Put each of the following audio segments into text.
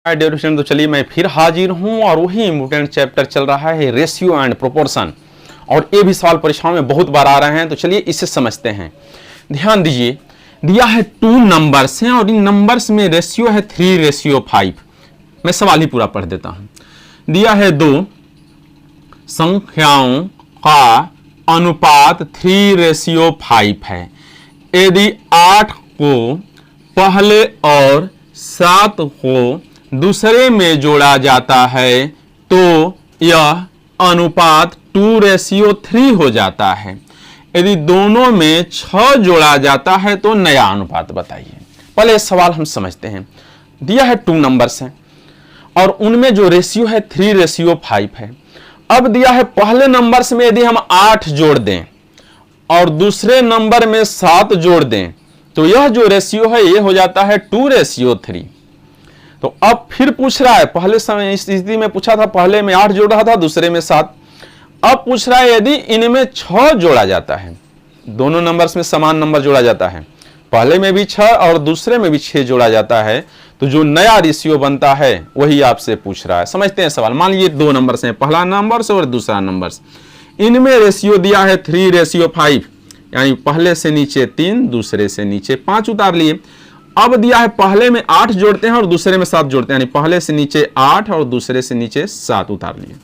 Dear student, तो चलिए मैं फिर हाजिर हूं और वही इंपोर्टेंट चैप्टर चल रहा है रेशियो एंड प्रोपोर्शन। और ये भी सवाल परीक्षाओं में बहुत बार आ रहे हैं, तो चलिए इसे समझते हैं। ध्यान दीजिए, दिया है 2 नंबर्स हैं और इन नंबर्स में रेशियो है 3:5। मैं सवाल ही पूरा पढ़ देता हूं। दिया है 2 संख्याओं का अनुपात 3:5 है। यदि 8 को पहले और 7 को दूसरे में जोड़ा जाता है तो यह अनुपात 2:3 हो जाता है। यदि दोनों में 6 जोड़ा जाता है तो नया अनुपात बताइए। पहले सवाल हम समझते हैं। दिया है 2 नंबर्स हैं और उनमें जो रेशियो है 3:5 है। अब दिया है पहले नंबर्स में यदि हम 8 जोड़ दें और दूसरे नंबर में 7 जोड़ दें तो यह जो रेशियो है ये हो जाता है 2:3। तो अब फिर पूछ रहा है, पहले समय इस स्थिति में पूछा था, पहले में 8 जोड़ रहा था, दूसरे में 7। अब पूछ रहा है यदि इनमें 6 जोड़ा जाता है, दोनों नंबर्स में समान नंबर जोड़ा जाता है, पहले में भी 6 और दूसरे में भी 6 जोड़ा जाता है, तो जो नया रेशियो बनता है वही आपसे पूछ रहा है। समझते हैं सवाल। मान लीजिए 2 नंबर्स हैं, पहला नंबर और दूसरा नंबर। इनमें रेशियो दिया है 3:5, यानी पहले से नीचे 3, दूसरे से नीचे 5 उतार लिए। अब दिया है पहले में 8 जोड़ते हैं और दूसरे में 7 जोड़ते हैं, यानी पहले से नीचे 8 और दूसरे से नीचे 7 उतार लिए।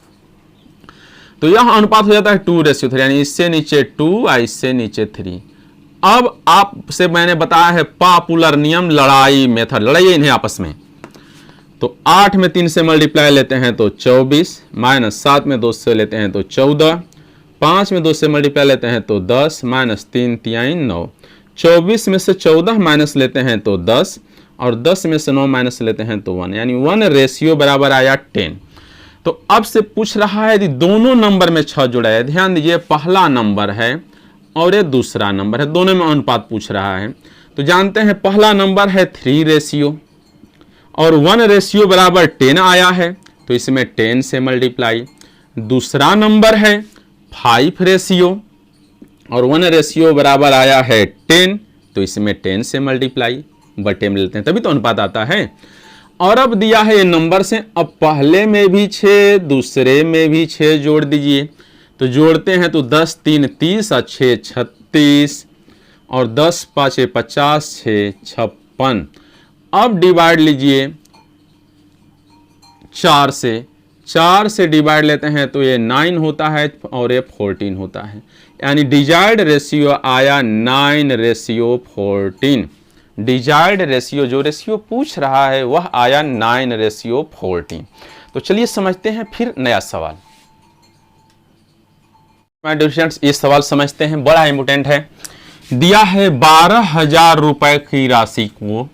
तो यह अनुपात हो जाता है 2:3, यानी इससे नीचे 2 और इससे नीचे 3। अब आपसे मैंने बताया है पॉपुलर नियम, लड़ाई मेथड, लड़ाइए इन्हें आपस में। तो 8 में 3 से मल्टीप्लाई लेते हैं तो 24, माइनस 7 में 2 से लेते हैं तो 14, 5 में 2 से मल्टीप्लाई लेते हैं तो 10, माइनस 3 3 9, 24 में से 14 माइनस लेते हैं तो 10 और 10 में से 9 माइनस लेते हैं तो 1, यानी 1 रेशियो बराबर आया 10। तो अब से पूछ रहा है यदि दोनों नंबर में 6 जोड़ा है। ध्यान दीजिए, पहला नंबर है और ये दूसरा नंबर है, दोनों में अनुपात पूछ रहा है। तो जानते हैं पहला नंबर है 3 रेशियो और 1 रेशियो बराबर 10 आया है, तो इसमें 10 से मल्टीप्लाई। दूसरा नंबर है 5 रेशियो और 1 रेशियो बराबर आया है 10, तो इसमें 10 से मल्टीप्लाई, बटे में लेते हैं तभी तो अनुपात आता है। और अब दिया है ये नंबर से, अब पहले में भी 6, दूसरे में भी 6 जोड़ दीजिए। तो जोड़ते हैं तो 10 3 30 और 6 36 और 10 5 50, 6 56। अब डिवाइड लीजिए 4 से डिवाइड लेते हैं तो ये 9 होता है और ये 14 होता है, यानी डिजायर्ड रेशियो आया 9:14। डिजायर्ड रेशियो, जो रेशियो पूछ रहा है वह आया 9:14। तो चलिए समझते हैं फिर नया सवाल। माय डियर स्टूडेंट्स, ये सवाल समझते हैं, बड़ा इंपोर्टेंट है। दिया है 12,000 रुपए की राशि को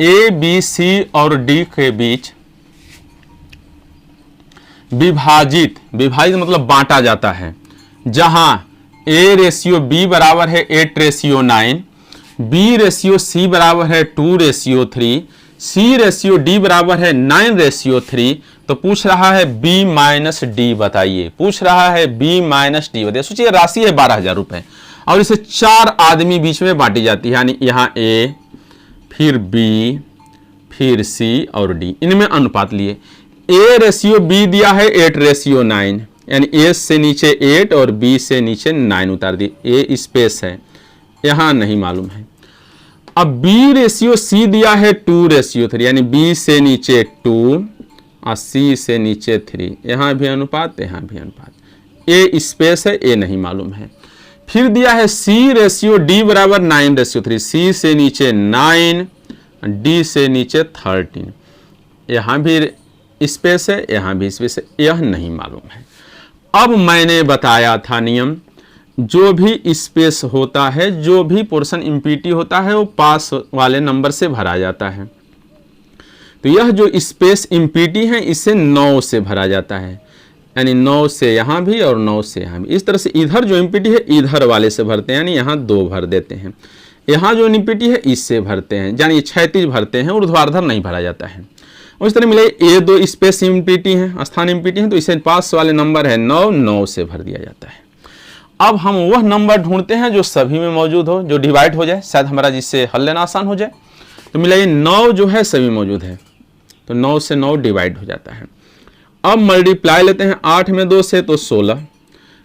ए बी सी और डी के बीच विभाजित मतलब बांटा जाता है, जहां ए रेशियो बी बराबर है 8:9, बी रेशियो सी बराबर है 2:3, सी रेशियो डी बराबर है 9:3। तो पूछ रहा है बी माइनस डी बताइए, पूछ रहा है बी माइनस डी बताइए। सोचिए राशि है 12,000 रुपए और इसे 4 आदमी बीच में बांटी जाती है, यानी यहाँ ए, फिर बी, फिर सी और डी, इनमें अनुपात लिए। ए रेशियो बी दिया है 8:9, यानी ए से नीचे 8 और बी से नीचे 9 उतार दिए। ए स्पेस है, यहां नहीं मालूम है। अब बी रेशियो सी दिया है 2:3, यानी बी से नीचे 2 और सी से नीचे 3, यहां भी अनुपात, यहां भी अनुपात। ए स्पेस है, ए नहीं मालूम है। फिर दिया है सी रेशियो डी बराबर 9:3, सी से नीचे 9, डी से नीचे 13, यहां भी स्पेस है, यहां भी स्पेस है, यह नहीं मालूम है। अब मैंने बताया था नियम, जो भी स्पेस होता है, जो भी पोर्शन इम्पीटी होता है, वो पास वाले नंबर से भरा जाता है। तो यह जो स्पेस इम्पीटी है इसे 9 से भरा जाता है, यानी 9 से यहाँ भी और 9 से यहाँ भी। इस तरह से इधर जो इम्पीटी है इधर वाले से भरते हैं, यानी यहाँ 2 भर देते हैं। यहाँ जो इम्पीटी है इससे भरते हैं, यानी क्षैतिज भरते हैं, ऊर्ध्वाधर नहीं भरा जाता है। उस तरह मिले ये 2 स्पेस इम्पीटी हैं, स्थान इम्पीटी हैं, तो इसे पास वाले नंबर है 9 से भर दिया जाता है। अब हम वह नंबर ढूंढते हैं जो सभी में मौजूद हो, जो डिवाइड हो जाए, शायद हमारा जिससे हल लेना आसान हो जाए। तो मिला ये 9 जो है सभी मौजूद है, तो 9 से 9 डिवाइड हो जाता है। अब मल्टीप्लाई लेते हैं 8 में 2 से तो 16,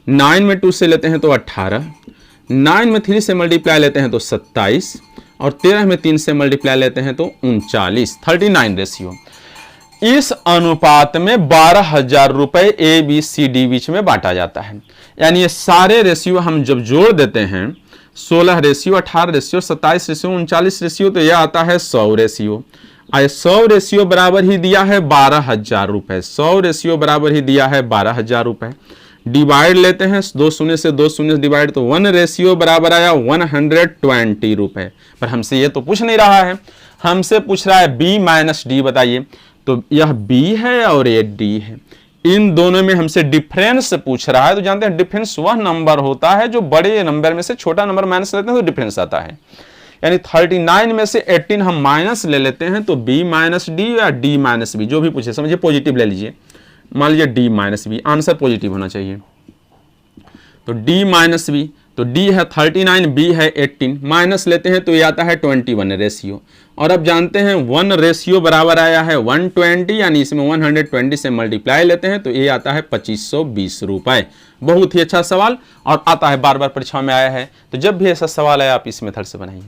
9 में 2 से लेते हैं तो 18, 9 में 3 से मल्टीप्लाई लेते हैं तो 27 और 13 में 3 से मल्टीप्लाई लेते हैं तो 39, 39 रेशियो। इस अनुपात में 12,000 रुपए ए बी सी डी बीच में बांटा जाता है। यानी ये सारे रेशियो हम जब जोड़ देते हैं 16 रेशियो, 18 रेशियो, 27 रेशियो, 39 रेशियो, तो यह आता है 100 रेशियो। 100 रेशियो बराबर ही दिया है 12,000 रुपए। 100 रेशियो बराबर ही दिया है 12,000 रुपए। डिवाइड लेते हैं 2 शून्य से 2 शून्य डिवाइड, तो 1 रेशियो बराबर आया 120 रुपए। पर हमसे ये तो पूछ नहीं रहा है, हमसे पूछ रहा है बी माइनस डी बताइए। तो यह बी है और ये डी है, इन दोनों में हमसे डिफरेंस पूछ रहा है। तो जानते हैं डिफरेंस वह नंबर होता है जो बड़े नंबर में से छोटा नंबर माइनस लेते हैं तो डिफरेंस आता है। यानी 39 में से 18 हम माइनस ले लेते हैं तो b माइनस डी या d माइनस बी, जो भी पूछे समझिए पॉजिटिव ले लीजिए। मान लीजिए d minus B, answer positive होना चाहिए। तो d माइनस बी, तो d है 39, b है 18, माइनस लेते हैं तो ये आता है 21 रेशियो। और अब जानते हैं 1 रेशियो बराबर आया है 120, यानी इसमें 120 से मल्टीप्लाई लेते हैं तो ये आता है 2520 रुपए। बहुत ही अच्छा सवाल और आता है बार बार परीक्षा में आया है। तो जब भी ऐसा सवाल आया आप इस मेथड से बनाइए।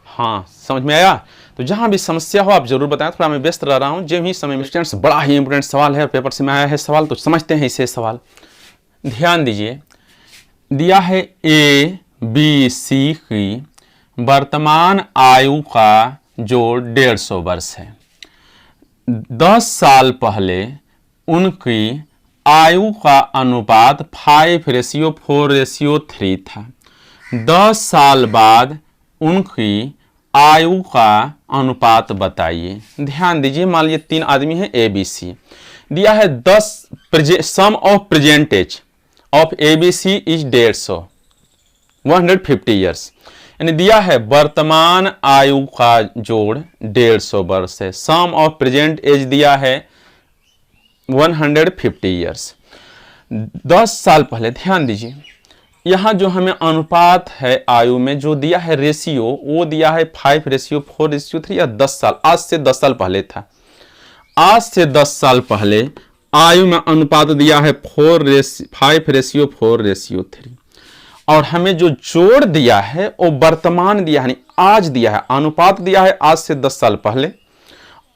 हाँ, समझ में आया? तो जहां भी समस्या हो आप जरूर बताएं, थोड़ा मैं व्यस्त रह रहा हूं। जब ही समय में स्टूडेंट्स, बड़ा ही इंपॉर्टेंट सवाल है, पेपर से में आया है सवाल, तो समझते हैं इसे सवाल। ध्यान दीजिए, दिया है ए बी सी की वर्तमान आयु का जोड़ 150 वर्ष है। 10 साल पहले उनकी आयु का अनुपात 5:4:3 था। 10 साल बाद उनकी आयु का अनुपात बताइए। ध्यान दीजिए, मान लीजिए 3 आदमी हैं ए बी सी, दिया है 10, sum of present age of A B C is 150 years. यानी दिया है वर्तमान आयु का जोड़ 150 वर्ष है। सम ऑफ प्रेजेंट एज दिया है 150 ईयर्स। 10 साल पहले, ध्यान दीजिए, यहां जो हमें अनुपात है आयु में जो दिया है रेशियो, वो दिया है 5:4:3 या 10 साल, आज से 10 साल पहले था। आज से 10 साल पहले आयु में अनुपात दिया है 5:4:3 और हमें जो जोड़ दिया है वो वर्तमान दिया है, आज दिया है। अनुपात दिया है आज से 10 साल पहले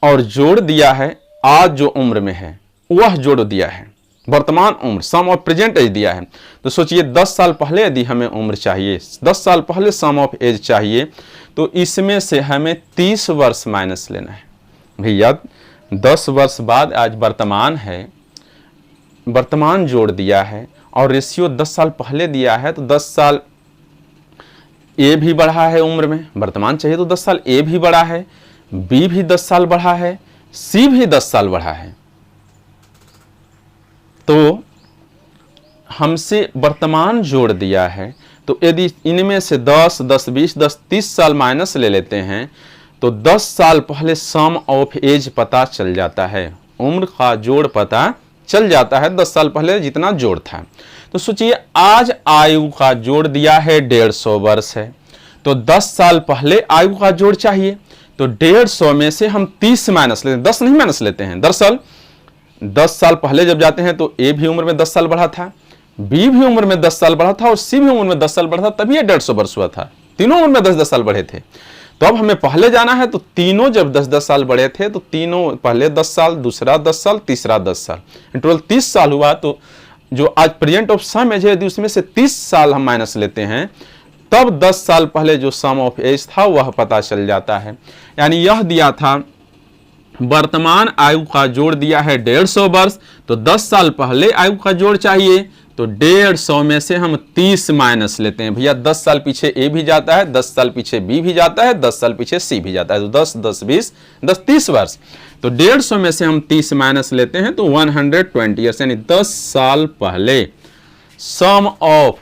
और जोड़ दिया है आज जो उम्र में है वह जोड़ दिया है, वर्तमान उम्र, सम ऑफ प्रेजेंट एज दिया है। तो सोचिए 10 साल पहले यदि हमें उम्र चाहिए, 10 साल पहले सम ऑफ एज चाहिए, तो इसमें से हमें 30 वर्ष माइनस लेना है। भैया 10 वर्ष बाद आज वर्तमान है, वर्तमान जोड़ दिया है और रेशियो 10 साल पहले दिया है, तो 10 साल ए भी बढ़ा है उम्र में, वर्तमान चाहिए तो 10 साल ए भी बढ़ा है, बी भी 10 साल बढ़ा है, सी भी 10 साल बढ़ा है। तो हमसे वर्तमान जोड़ दिया है, तो यदि इनमें से 10, 10, 20, 10, 30 साल माइनस ले लेते हैं तो 10 साल पहले सम ऑफ एज पता चल जाता है, उम्र का जोड़ पता चल जाता है 10 साल पहले जितना जोड़ था। तो सोचिए आज आयु का जोड़ दिया है 150 वर्ष है, तो 10 साल पहले आयु का जोड़ चाहिए, तो 150 में से हम 30 माइनस लेते हैं, 10 नहीं माइनस लेते हैं। दरअसल 10 साल पहले जब जाते हैं तो ए भी उम्र में 10 साल बढ़ा था, बी भी उम्र में 10 साल बढ़ा था और सी भी उम्र में 10 साल बढ़ा था, तभी 150 वर्ष हुआ था। तीनों उम्र में 10-10 साल बढ़े थे। तो अब हमें पहले जाना है, तो तीनों जब 10-10 साल बढ़े थे तो तीनों, पहले 10 साल, दूसरा 10 साल, तीसरा 10 साल, टोटल 30 साल हुआ। तो जो आज प्रेजेंट ऑफ सम एज है यदि उसमें से 30 साल हम माइनस लेते हैं तब 10 साल पहले जो सम ऑफ एज था वह पता चल जाता है। यानी यह दिया था वर्तमान आयु का जोड़ दिया है 150 वर्ष, तो 10 साल पहले आयु का जोड़ चाहिए, तो 150 में से हम 30 माइनस लेते हैं। भैया 10 साल पीछे ए भी जाता है, 10 साल पीछे बी भी जाता है, 10 साल पीछे सी भी जाता है, तो 10, 10, 20, 10, 30 वर्ष। तो 150 में से हम 30 माइनस लेते हैं तो 120 ईयर्स, यानी 10 साल पहले सम ऑफ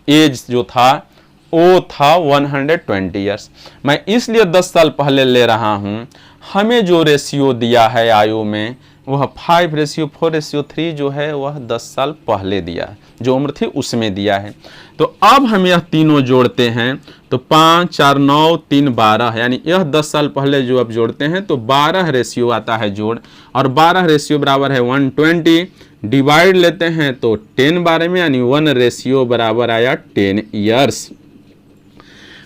एज जो था वो था 120 ईयर्स। मैं इसलिए 10 साल पहले ले रहा हूं, हमें जो रेशियो दिया है आयु में वह 5:4:3 जो है वह 10 साल पहले दिया है, जो उम्र थी उसमें दिया है। तो अब हम यह तीनों जोड़ते हैं तो 5, 4, 9, 3, 12, यानी यह 10 साल पहले जो अब जोड़ते हैं तो 12 रेशियो आता है जोड़, और 12 रेशियो बराबर है 120, डिवाइड लेते हैं तो 10 12 में, यानी 1 रेशियो बराबर आया 10 ईयर्स।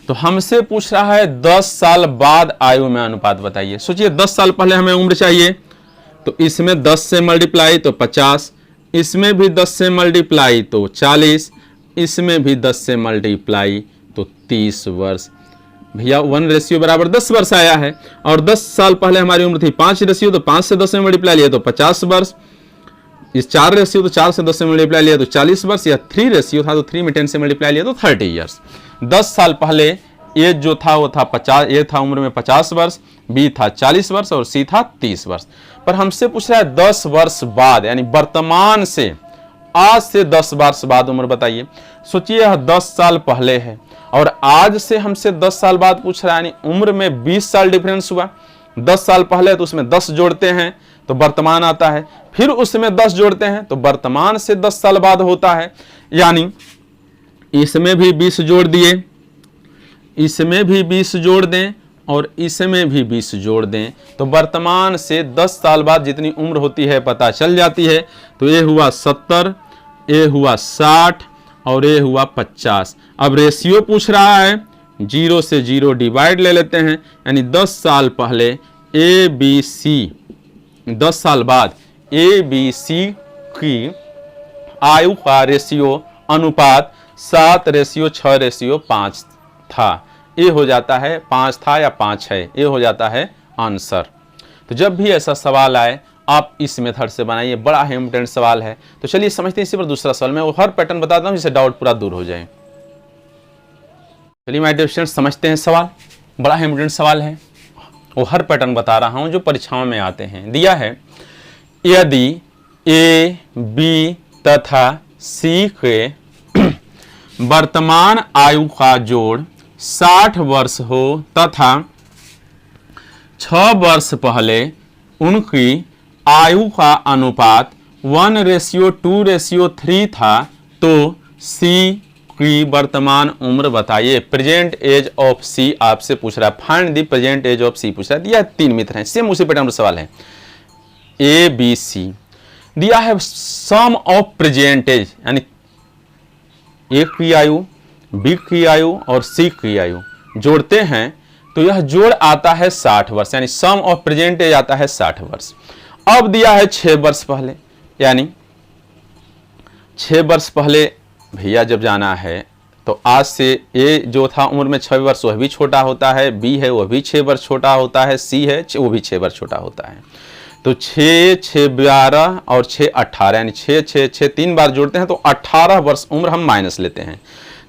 तो हमसे पूछ रहा है 10 साल बाद आयु में अनुपात बताइए। सोचिए 10 साल पहले हमें उम्र चाहिए, तो इसमें 10 से मल्टीप्लाई तो 50, इसमें भी 10 से मल्टीप्लाई तो 40, इसमें भी 10 से मल्टीप्लाई तो 30 वर्ष। भैया 1 रेशियो बराबर 10 वर्ष आया है, और 10 साल पहले हमारी उम्र थी 5 रेशियो, तो 5 से 10 में मल्टीप्लाई लिया तो 50 वर्ष। इस 4 रेशियो तो 4 से 10 से मल्टीप्लाई लिया तो 40 वर्ष। या 3 रेशियो था तो 3 में 10 से मल्टीप्लाई लिया तो 30 ईयर्स। 10 साल पहले एज जो था वो था 50, ए था उम्र में 50 वर्ष, बी था 40 वर्ष और सी था 30 वर्ष। पर हमसे पूछ रहा है 10 वर्ष बाद, यानी वर्तमान से, आज से 10 वर्ष बाद उम्र बताइए। सोचिए यह 10 साल पहले है और आज से हमसे 10 साल बाद पूछ रहा है, यानी उम्र में 20 साल डिफरेंस हुआ। 10 साल पहले तो उसमें 10 जोड़ते हैं तो वर्तमान आता है, फिर उसमें 10 जोड़ते हैं तो वर्तमान से 10 साल बाद होता है, यानी इसमें भी 20 जोड़ दिए, इसमें भी 20 जोड़ दें और इसमें भी 20 जोड़ दें तो वर्तमान से 10 साल बाद जितनी उम्र होती है पता चल जाती है। तो ये हुआ 70, ये हुआ 60 और ये हुआ 50। अब रेशियो पूछ रहा है, 0 से 0 डिवाइड ले लेते हैं, यानी 10 साल पहले ए बी सी, 10 साल बाद ए बी सी की आयु का रेशियो अनुपात 7:6:5 था। ये हो जाता है 5 था या 5 है, ये हो जाता है आंसर। तो जब भी ऐसा सवाल आए आप इस मेथड से बनाइए, बड़ा ही इंपॉर्टेंट सवाल है। तो चलिए समझते हैं इसी पर दूसरा सवाल। मैं वो हर पैटर्न बताता हूँ जिससे डाउट पूरा दूर हो जाए। चलिए माय डियर स्टूडेंट्स समझते हैं सवाल, बड़ा ही इंपॉर्टेंट सवाल है। वो हर पैटर्न बता रहा हूँ जो परीक्षाओं में आते हैं। दिया है यदि ए बी तथा सी के वर्तमान आयु का जोड़ 60 वर्ष हो तथा 6 वर्ष पहले उनकी आयु का अनुपात 1:2:3 था, तो सी की वर्तमान उम्र बताइए। प्रेजेंट एज ऑफ सी आपसे पूछ रहा है, find the present age of C पूछ रहा है। दिया 3 मित्र हैं, सेम उसी पैटर्न पर सवाल है। ए बी सी दिया है सम ऑफ प्रेजेंट एज, यानी ए की आयु, बी की आयु और सी की आयु जोड़ते हैं तो यह जोड़ आता है 60 वर्ष, यानी सम ऑफ प्रेजेंट एज आता है 60 वर्ष। अब दिया है 6 वर्ष पहले, यानी 6 वर्ष पहले भैया जब जाना है तो आज से ए जो था उम्र में 6 वर्ष वह भी छोटा होता है, बी है वह भी 6 वर्ष छोटा होता है, सी है वो भी 6 वर्ष छोटा होता है। तो 6, 6, 12 और 6, 18, यानी 6, 6, 6 3 बार जोड़ते हैं तो 18 वर्ष उम्र हम माइनस लेते हैं,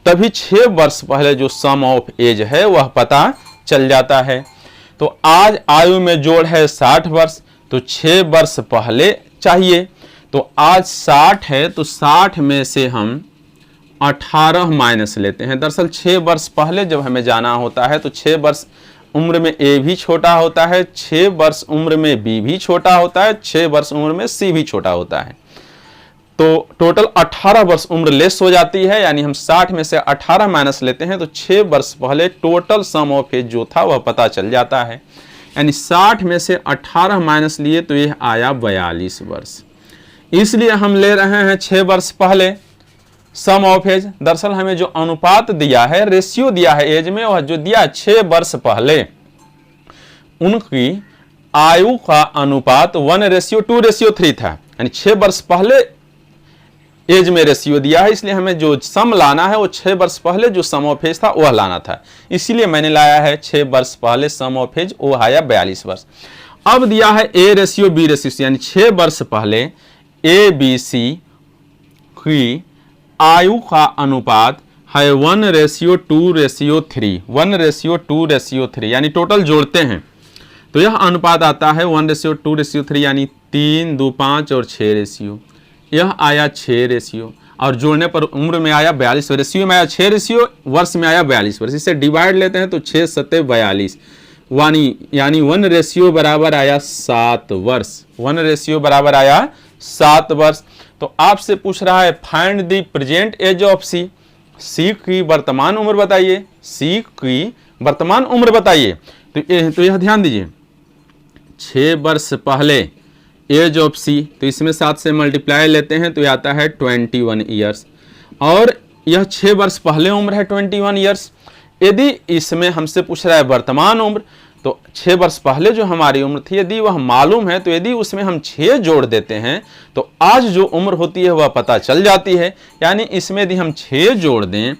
तभी 6 वर्ष पहले जो सम ऑफ एज है वह पता चल जाता है। तो आज आयु में जोड़ है 60 वर्ष, तो 6 वर्ष पहले चाहिए। तो आज 60 है तो 60 में से हम 18 माइनस लेते हैं। दरअसल 6 वर्ष पहले जब हमें जाना होता है तो 6 वर्ष उम्र में ए भी छोटा होता है, 6 वर्ष उम्र में बी भी छोटा होता है, 6 वर्ष उम्र में सी भी छोटा होता है। तो टोटल 18 वर्ष उम्र लेस हो जाती है, यानी हम 60 में से 18 माइनस लेते हैं तो 6 वर्ष पहले टोटल सम ऑफ एज जो था वह पता चल जाता है। यानी 60 में से 18 माइनस लिए तो यह आया 42 वर्ष। इसलिए हम ले रहे हैं 6 वर्ष पहले सम ऑफ एज। दरअसल हमें जो अनुपात दिया है, रेशियो दिया है एज में, वह जो दिया 6 वर्ष पहले उनकी आयु का अनुपात 1:2:3 था, यानी 6 वर्ष पहले एज में रेशियो दिया है, इसलिए हमें जो सम लाना है वो 6 वर्ष पहले जो सम ऑफ एज था वह लाना था। इसीलिए मैंने लाया है 6 वर्ष पहले सम ऑफ एज, वो आया 42 वर्ष। अब दिया है A ratio B ratio C, यानी 6 वर्ष पहले ए बी सी की आयु का अनुपात है 1:2:3, 1:2:3, यानी टोटल जोड़ते हैं तो यह अनुपात आता है 1:2:3, यानी 3, 2, 5 और 6 रेशियो। यह आया 6 रेशियो और जोड़ने पर उम्र में आया 42, रेशियो में आया 6 रेशियो, वर्ष में आया 42 वर्ष। इसे डिवाइड लेते हैं तो 6 × 7 = 42, यानी 1 रेशियो बराबर आया 7 वर्ष। 1 रेशियो बराबर आया 7 वर्ष। तो आपसे पूछ रहा है find the present age of C. C की वर्तमान उम्र बताइए, सी की वर्तमान उम्र बताइए। तो यह ध्यान दीजिए, 6 वर्ष पहले एज ऑफ सी, तो इसमें 7 से मल्टीप्लाई लेते हैं तो आता है 21 ईयर्स, और यह 6 वर्ष पहले उम्र है 21 ईयर्स। यदि इसमें हमसे पूछ रहा है वर्तमान उम्र, तो 6 वर्ष पहले जो हमारी उम्र थी यदि वह मालूम है, तो यदि उसमें हम 6 जोड़ देते हैं तो आज जो उम्र होती है वह पता चल जाती है। यानी इसमें यदि हम 6 जोड़ दें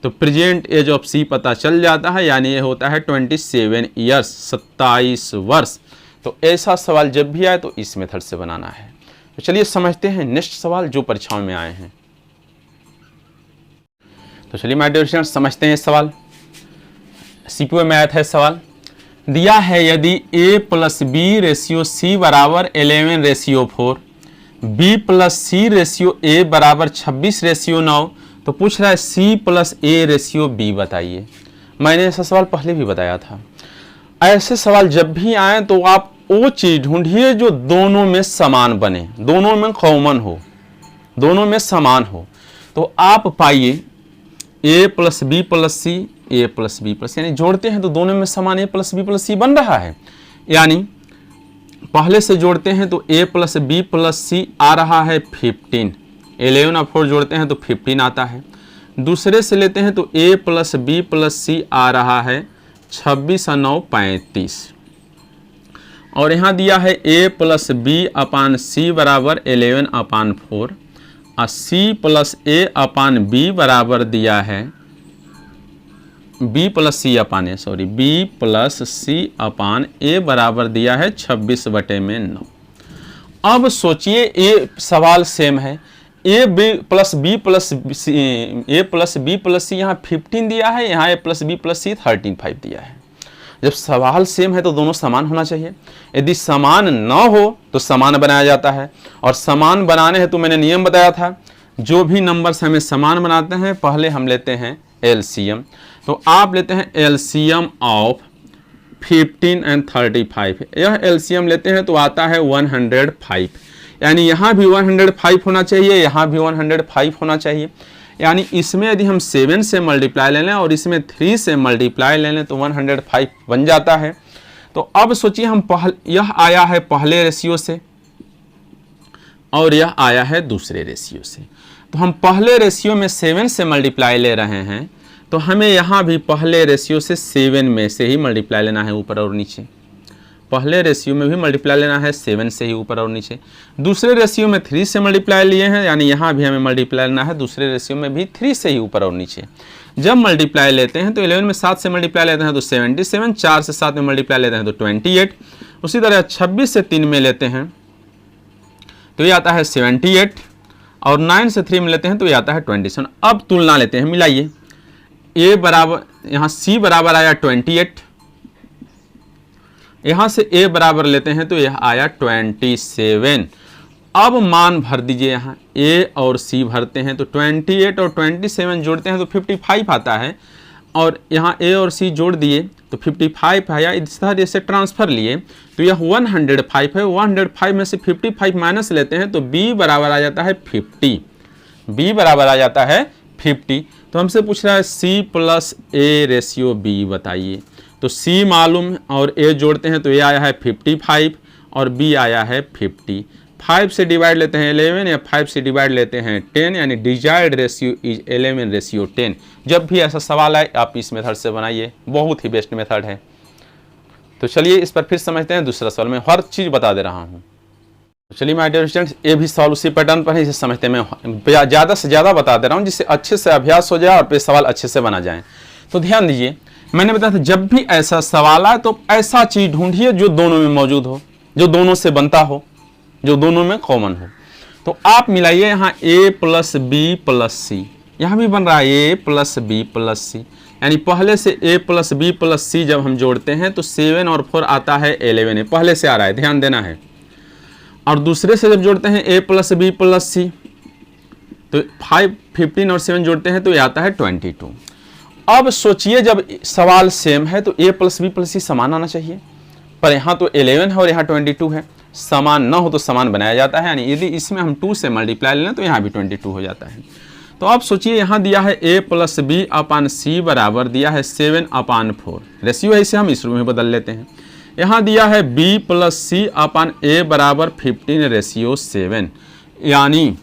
तो प्रेजेंट एज ऑफ सी पता चल जाता है, यानी यह होता है 27 ईयर्स, 27 वर्ष। तो ऐसा सवाल जब भी आए तो इस मेथड से बनाना है। तो चलिए समझते हैं नेक्स्ट सवाल जो परीक्षाओं में आए हैं। तो चलिए माय डियर स्टूडेंट्स समझते हैं इस सवाल। सीपीओ मैथ है सवाल। दिया है यदि a plus B ratio C बराबर 11 ratio 4, b plus C ratio a बराबर 26 रेशियो 9, तो पूछ रहा है c plus a ratio b बताइए। मैंने ऐसा सवाल पहले भी बताया था। ऐसे सवाल जब भी आए तो आप वो चीज ढूंढिए जो दोनों में समान बने, दोनों में कॉमन हो, दोनों में समान हो। तो आप पाइए a plus B plus C, A plus B plus, यानी जोड़ते हैं तो दोनों में समान a plus B plus C बन रहा है। यानी पहले से जोड़ते हैं तो a प्लस बी प्लस सी आ रहा है 15, 11 और 4 जोड़ते हैं तो 15 आता है। दूसरे से लेते हैं तो a प्लस बी प्लस सी आ रहा है 26 और 9 35, और यहाँ दिया है a plus B upon C बराबर 11 अपान 4, और c plus a upon B बराबर दिया है b plus C upon A, b plus C upon A बराबर दिया है 26 बटे में 9। अब सोचिए ये सवाल सेम है, A B plus B plus C यहाँ 15 दिया है, यहाँ A plus B plus C 13 दिया है। जब सवाल सेम है तो दोनों समान होना चाहिए। यदि समान न हो तो समान बनाया जाता है, और समान बनाने हेतु मैंने नियम बताया था, जो भी नंबर्स हमें समान बनाते हैं पहले हम लेते हैं एलसीएम। तो आप लेते हैं एलसीएम ऑफ 15 एंड 35, यह एलसीएम लेते हैं तो आता है 105, यानी यहाँ भी 105 होना चाहिए, यहाँ भी 105 होना चाहिए। यानी इसमें यदि हम 7 से मल्टीप्लाई ले लें और इसमें 3 से मल्टीप्लाई ले लें तो 105 बन जाता है। तो अब सोचिए हम यह आया है पहले रेशियो से और यह आया है दूसरे रेशियो से। तो हम पहले रेशियो में 7 से मल्टीप्लाई ले रहे हैं, तो हमें यहाँ भी पहले रेशियो से 7 में से ही मल्टीप्लाई लेना है ऊपर और नीचे। पहले रेशियो में भी मल्टीप्लाई लेना है 7 से ही ऊपर और नीचे। दूसरे रेशियो में 3 से मल्टीप्लाई लिए हैं, यानी यहाँ भी हमें मल्टीप्लाई लेना है दूसरे रेशियो में भी 3 से ही ऊपर और नीचे। जब मल्टीप्लाई लेते हैं तो 11 में 7 से मल्टीप्लाई लेते हैं तो 77, 4 से 7 में मल्टीप्लाई लेते हैं तो 28, उसी तरह 26 से 3 में लेते हैं तो ये आता है 78, और 9 से 3 में लेते हैं तो ये आता है 27। अब तुलना लेते हैं, मिलाइए। ए बराबर, यहाँ सी बराबर आया 28, यहाँ से a बराबर लेते हैं तो यह आया 27। अब मान भर दीजिए, यहाँ a और c भरते हैं तो 28 और 27 जोड़ते हैं तो 55 आता है, और यहाँ a और c जोड़ दिए तो 55 आया। इस तरह से ट्रांसफर लिए तो यह 105 है, 105 में से 55 माइनस लेते हैं तो b बराबर आ जाता है 50, b बराबर आ जाता है 50। तो हमसे पूछ रहा है c plus a ratio b बताइए। तो c मालूम और a जोड़ते हैं तो a आया है 55 और b आया है 50। 5 से डिवाइड लेते हैं 11 या 5 से डिवाइड लेते हैं 10, यानी डिजायर्ड रेशियो इज 11 रेशियो 10। जब भी ऐसा सवाल आए आप इस मेथड से बनाइए, बहुत ही बेस्ट मेथड है। तो चलिए इस पर फिर समझते हैं दूसरा सवाल। मैं हर चीज़ बता दे रहा हूँ। तो चलिए माय डियर स्टूडेंट्स, ये भी सवाल उसी पैटर्न पर है, इसे समझते हैं। मैं ज़्यादा से ज़्यादा बता दे रहा हूँ जिससे अच्छे से अभ्यास हो जाए और फिर सवाल अच्छे से बना जाए। तो ध्यान दीजिए, मैंने बताया था जब भी ऐसा सवाल आए तो ऐसा चीज़ ढूंढिए जो दोनों में मौजूद हो, जो दोनों से बनता हो, जो दोनों में कॉमन हो। तो आप मिलाइए, यहाँ a plus B plus C, यहाँ भी बन रहा है a प्लस बी प्लस सी, यानी पहले से a प्लस बी प्लस सी जब हम जोड़ते हैं तो 7 और 4 आता है 11 है, पहले से आ रहा है, ध्यान देना है। और दूसरे से जब जोड़ते हैं a प्लस बी प्लस सी तो 5, 15 और 7 जोड़ते हैं तो ये आता है 22। अब सोचिए जब सवाल सेम है तो a प्लस बी प्लस सी समान आना चाहिए, पर यहाँ तो 11 है और यहाँ 22 है। समान ना हो तो समान बनाया जाता है, यानी यदि इसमें हम 2 से मल्टीप्लाई लें तो यहाँ भी 22 हो जाता है। तो अब सोचिए यहाँ दिया है a plus B upon C बराबर दिया है 7/4। रेशियो है, इसे हम इस रूप में बदल लेते हैं। यहाँ दिया है b plus C upon a बराबर 15/7, यानी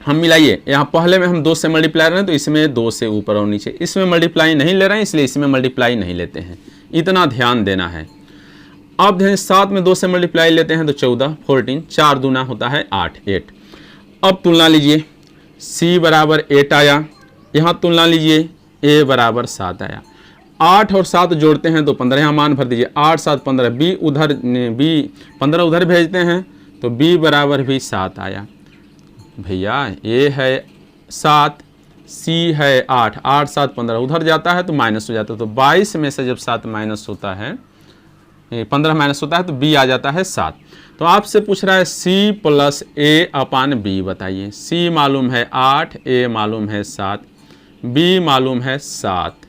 हम मिलाइए, यहाँ पहले में हम 2 से मल्टीप्लाई रहे हैं तो इसमें 2 से ऊपर और नीचे, इसमें मल्टीप्लाई नहीं ले रहे हैं इसलिए इसमें मल्टीप्लाई नहीं लेते हैं, इतना ध्यान देना है। अब ध्यान 7 में 2 से मल्टीप्लाई लेते हैं तो 14, 14, 4 दूना होता है 8, 8। अब तुलना लीजिए, c बराबर 8 आया, यहाँ तुलना लीजिए a बराबर 7 आया। 8 और 7 जोड़ते हैं तो 15, यहाँ मान भर दीजिए, 8 7 15, b 15 उधर भेजते हैं तो b बराबर भी 7 आया। भैया a है 7, c है 8, 8 7 15 उधर जाता है तो माइनस हो जाता है, तो 22 में से जब 7 माइनस होता है, 15 माइनस होता है तो b आ जाता है 7। तो आपसे पूछ रहा है c plus a upon b बताइए। c मालूम है 8, a मालूम है 7, b मालूम है 7,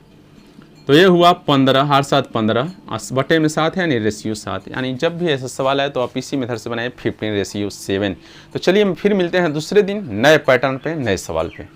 तो ये हुआ 15, 8 7 15 बटे में 7 है, यानी रेशियो 7। यानी जब भी ऐसा सवाल आए तो आप इसी मेथड से बनाए 15/7। तो चलिए हम फिर मिलते हैं दूसरे दिन नए पैटर्न पे, नए सवाल पे।